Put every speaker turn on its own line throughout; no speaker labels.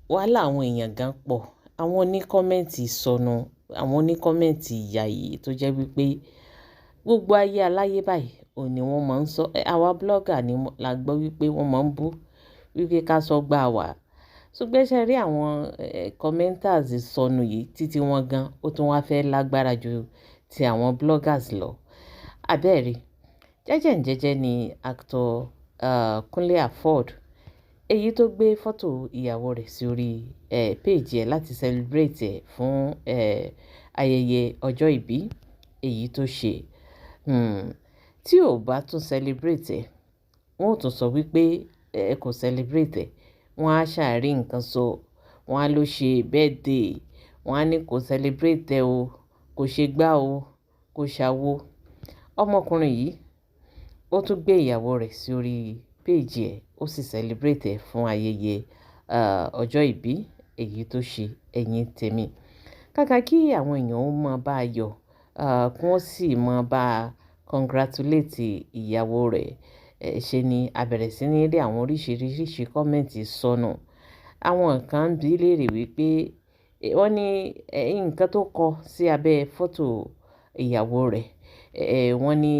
wàhálà àwọn èèyàn gan pọ̀. Àwọn oníkọ́mẹ́ǹtì sọnù, àwọn oníkọ́mẹ́ǹtì ìyà yìí tó jẹ́ wípé gbogbo ayé aláyé báyìí òun ni wọ́n máa ń sọ. Àwa blogger ni la gbọ́ wípé wọ́n máa ń bú wípé ká sọ gbà wá. Ṣùgbọ́n ṣe rí àwọn commenters sọnù yìí títí wọn gan ó tún wá fẹ́ lágbára ju ti àwọn bloggers lọ. Abẹ́ẹ̀rí, jẹ́jẹ́ ni actor Kunle Afod èyí tó gbé fọ́tò ìyàwó rẹ̀ sí orí page ẹ̀ láti celebrate ẹ̀ fún ayẹyẹ ọjọ́ ìbí èyí tó ṣe. Tí ò bá tún celebrate ẹ̀, wọ́n ò tún sọ wípé kò celebrate ẹ̀. Wọ́n á ṣàárí nǹkan sọ, wọ́n á ló ṣe birthday, wọ́n á ní kò celebrate ẹ̀ o, kò ṣe gbá o, kò ṣàwo. Ọmọkùnrin yìí ó tún gbé ìyàwó rẹ̀ sí orí page ẹ̀, ó sì celebrate ẹ̀ fún ayẹyẹ ọjọ́ ìbí èyí tó ṣe. Ẹ̀yin tèmi, kàkà kí àwọn èèyàn ó máa bá a yọ̀, kí wọ́n sì máa bá a congratulate ìyàwó rẹ̀, ṣe ni a bẹ̀rẹ̀ sí ní rí àwọn oríṣiríṣi kọ́mẹ̀ǹtì sọnù. Àwọn kan bí léèrè wípé wọ́n ní nǹkan tó kọ sí abẹ́ fọ́tò ìyàwó rẹ̀, wọ́n ní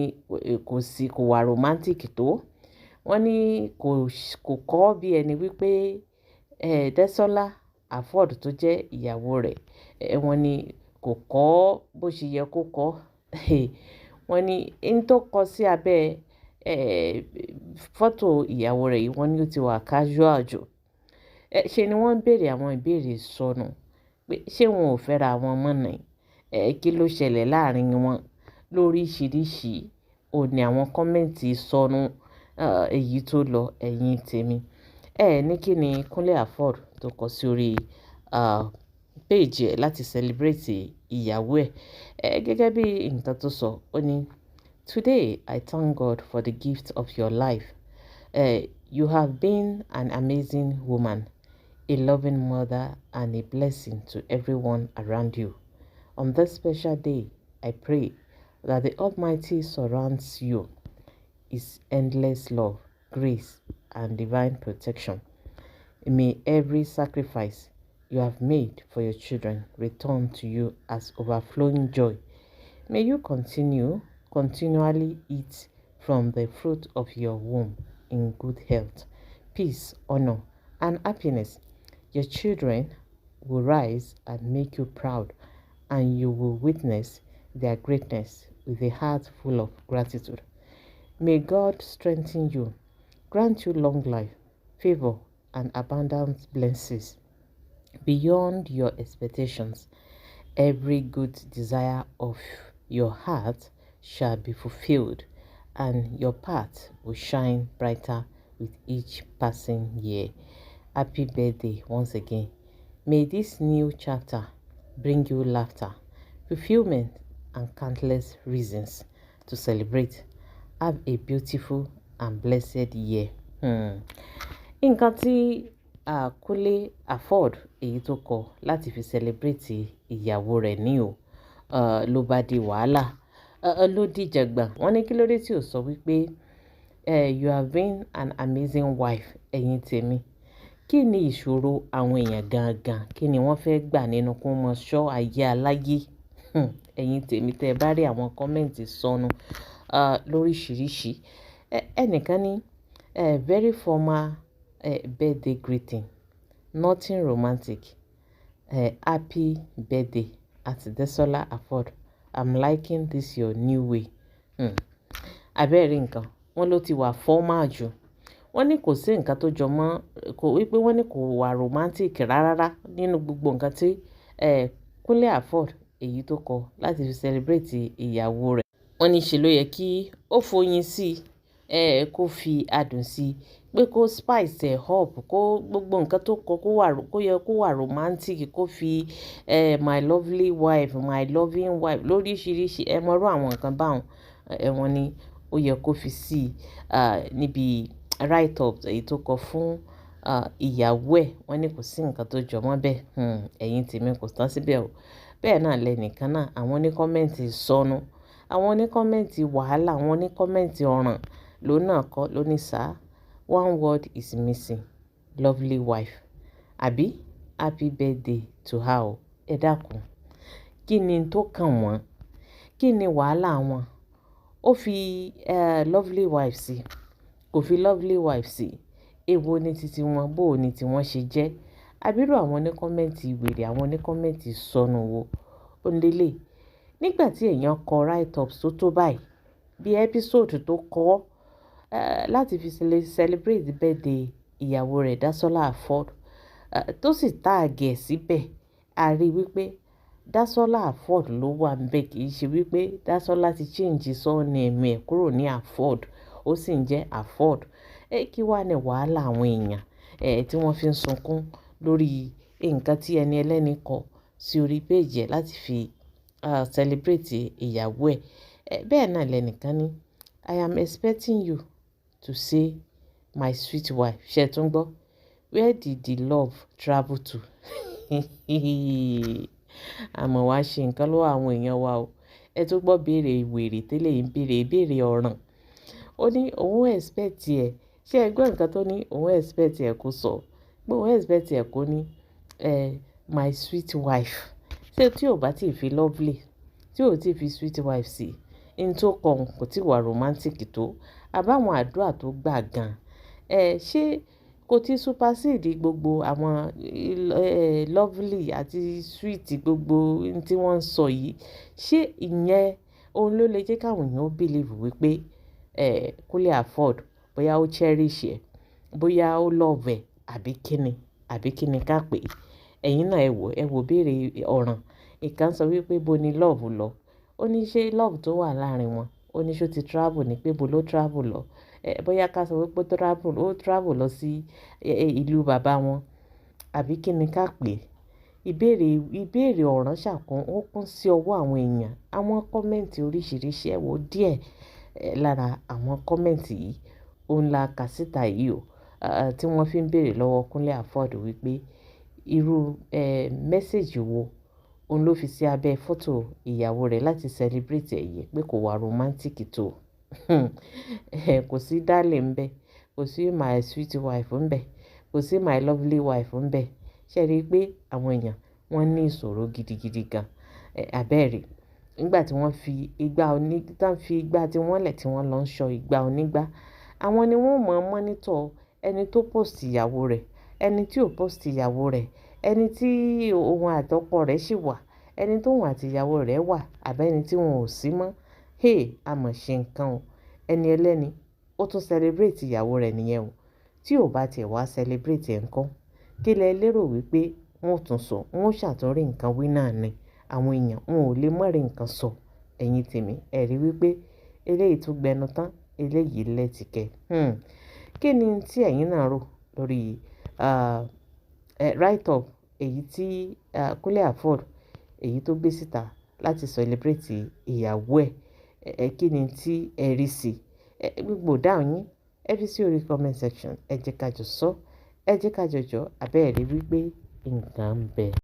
kò wà romantic tó. Wọ́n ní kò kọ́ bí ẹni wípé Desola Afod tó jẹ́ ìyàwó rẹ̀, wọ́n ní kò kọ́ bó ṣe yẹ kó kọ́. Wọ́n ní n tó kọ sí abẹ́ fọ́tò ìyàwó rẹ̀ yìí, wọ́n ní ó ti wà casual jù. Ṣe ni wọ́n ń béèrè àwọn ìbéèrè sọnù pé ṣé wọn ò fẹ́ra wọn mọ́ ni? Kí ló ṣẹlẹ̀ láàrin wọn? Lóríṣiríṣi òun ni àwọn kọ́mẹ̀ǹtì sọnù èyí tó lọ. Ẹ̀yin tèmi, ní kí ni Kunle Afod tó kọ sí orí page ẹ̀ láti celebrate ìyàwó ẹ̀. Gẹ́gẹ́ bí nǹkan tó sọ, ó ní "Today I thank God for the gift of your life. You have been an amazing woman, a loving mother, and a blessing to everyone around you. On this special day, I pray that the Almighty surrounds you, His endless love, grace, and divine protection. May every sacrifice you have made for your children return to you as overflowing joy. May you continually eat from the fruit of your womb in good health, peace, honor, and happiness. Your children will rise and make you proud, and you will witness their greatness with a heart full of gratitude. May God strengthen you, grant you long life, favor, and abundant blessings beyond your expectations. Every good desire of your heart shall be fulfilled, and your path will shine brighter with each passing year. Happy birthday once again. May this new chapter bring you laughter, fulfillment, and countless reasons to celebrate. Have a beautiful and blessed year." Nǹkan tí Kunle Afod èyí tó kọ láti fi celebrate ìyàwó rẹ̀ ní o, ló bá di wàhálà, ló dìjàgbọ̀n. Wọ́n ní kí ló dé tí ò sọ wípé you have been an amazing wife. Ẹ̀yin tèmi, kí ni ìṣòro àwọn èèyàn gangan? Kí ni wọ́n fẹ́ gbà nínú kó mọ ṣọ́ ayé aláyé? Ẹ̀yin tèmi, tẹ́ ẹ bá rí àwọn kọ́mẹ̀ǹtì sọnù lóríṣiríṣi. Ẹnìkan ní very formal birthday greeting, nothing romantic. Happy birthday at Desola Afod. I'm liking this your new way. Abẹ́ẹ̀rí nǹkan, wọ́n ló ti wà formal jù. Wọ́n ní kò sí nǹkan tó jọ mọ́, wípé wọ́n ní kò wà romantic rárá nínú gbogbo nǹkan tí Kunle Afod èyí tó kọ láti fi celebrate ìyàwó rẹ̀. Wọ́n ní ṣe ló yẹ kí ó foyín sí, kó fi adùn sí, pé kó spice ẹ̀ up, kó gbogbo nǹkan tó kọ kó yẹ kó wà romantic, kó fi my lovely wife, my loving wife lóríṣiríṣi. Ẹ mọ̀rú àwọn nǹkan báwọn. Wọ́n ní ó yẹ kó fi sí níbi write up èyí tó kọ fún ìyàwó ẹ̀. Wọ́n ní kò sí nǹkan tó jọ mọ́ bẹ́ẹ̀. Ẹ̀yin tèmi, kò tán síbẹ̀ o. Bẹ́ẹ̀ náà lẹ́nìkan náà, àwọn oníkọ́mẹ̀ǹtì sọnù, àwọn oníkọ́mẹ̀ǹtì wàhálà, àwọn oníkọ́mẹ̀ǹtì ọ̀ràn ló náà kọ́ ló ní sir, one word is missing, lovely wife. Àbí happy birthday to her o. Ẹ dákun, kí ni tó kàn wọ́n? Kí ni wàhálà wọn? Ó fi lovely wife sí, kò fi lovely wife sí. Èwo ni titi wọn, bó ni tí wọ́n ṣe jẹ́? Àbírú àwọn ní kọ́mẹ́ǹtì wèrè, àwọn ní kọ́mẹ́ǹtì sọnù wo ó ń lélẹ̀. Nígbà tí èèyàn kọ write-ups tó báyìí, bí episode tó kọ́ láti fi celebrate birthday ìyàwó rẹ̀ Dasola Afford, tó sì táàgì ẹ̀ síbẹ̀, a rí wípé Dasola Afford ló wà ńbẹ̀, kì í ṣe wípé Dasola ti change surname ẹ̀ kúrò ní Afford ó sì ń jẹ́ Afford. Kí wá ní wàhálà àwọn èèyàn tí wọ́n fi ń sunkún lórí nǹkan tí ẹni ẹlẹ́ni kọ sí orí page ẹ̀ láti fi celebrate ìyàwó ẹ̀. Bẹ́ẹ̀ náà lẹ́nìkan ní, I am expecting you to say my sweet wife. Ṣé ẹ tún gbọ́? Where did the love travel to? Àmọ́ wá ṣe nǹkan lọ́wọ́ àwọn èèyàn wa o. Ẹ tún gbọ́ béèrè wèrè tẹ́lẹ̀ ń béèrè ọ̀ràn. Ó ní òun expect ẹ̀. Ṣé ẹ gbọ́ nǹkan tó ní òun expect ẹ̀ kó sọ? Pé òun expect ẹ̀ kó ní my sweet wife. Ṣé tí ò bá ti fi lovely, tí ò ti fi sweet wife sí, in tó kàn kò tí wà romantic tó. Àbáwọn àdúrà tó gbà gan. Ṣé kò tí supersede gbogbo àwọn lovely àti sweet gbogbo tí wọ́n ń sọ yìí? Ṣé ìyẹn òun ló lè jẹ́ káwọn èèyàn believe wípé Kúnlé Afford bóyá ó cherish ẹ̀, bóyá ó love ẹ̀, àbí kíni ká pè é? Ẹ̀yin náà ẹ wò béèrè ọ̀ràn. Ìkan sọ wípé bo ni love lọ. Ó ní ṣé love tó wà láàrin wọn, ó ní ṣó ti travel ní pé bo ló travel lọ. Bóyá ká sọ wípé ó travel lọ sí ìlú bàbá wọn, àbí kíni ká pè é? Ìbéèrè ọ̀ràn ṣàkún ó kún sí ọwọ́ àwọn èèyàn. Àwọn kọ́mẹ́ǹtì oríṣiríṣi ẹ wò díẹ̀ lára àwọn kọ́mẹ́ǹtì yìí. Òun la kà síta yìí o, tí wọ́n fi ń béèrè lọ́wọ́ Kúnlé Afford wípé irú mẹ́sẹ̀jì wo òun ló fi sí abẹ́ fọ́tò ìyàwó rẹ̀ láti celebrate ẹ̀yẹ pé kò wà romantic tó. Kò sí darling ńbẹ̀, kò sí my sweet wife ńbẹ̀, kò sí my lovely wife ńbẹ̀. Ṣé ẹ rí i pé àwọn èèyàn wọ́n ní ìṣòro gidigidi gan? Àbẹ́ẹ̀rẹ̀ nígbà tí wọ́n fi igbá tí wọ́n lẹ̀ tí wọ́n lọ ń ṣọ́ igbá onígbá. Àwọn ni wọ́n monitor ẹni tó post ìyàwó rẹ̀, ẹni tí ò post ìyàwó rẹ̀, ẹni tí òun àtọkọ rẹ̀ sì wà, ẹni tóun àti ìyàwó rẹ̀ wà, àbẹ́ni tí wọn ò sí mọ́. A mọ̀ ṣe nǹkan o. Ẹni ẹlẹ́ni ó tún celebrate ìyàwó rẹ̀ nìyẹn o. Tí ò bá tiẹ̀ wá celebrate ẹ̀ ńkọ́? Kí lẹ lérò wípé wọ́n ó tún sọ? Wọ́n ó ṣàtúnrí nǹkan wí náà ni. Àwọn èèyàn wọn ò lè mọ̀ rí nǹkan sọ. Ẹ̀yin tèmi, ẹ rí wípé eléyìí tún gbẹnu tán, eléyìí lẹ́tìkẹ́. Kí ni tí ẹ̀yin náà rò lórí write-up èyí tí Kúnlé Afford èyí tó gbé síta láti celebrate ìyàwó ẹ̀? Kí ni tí ẹ rí sí? Gbogbo dáhùn yín ẹ fi sí orí comment section. Ẹ jẹ́ ká jọ sọ, ẹ jẹ́ ká jọjọ́, àbẹ́ẹ̀rí wípé nǹkan ń bẹ.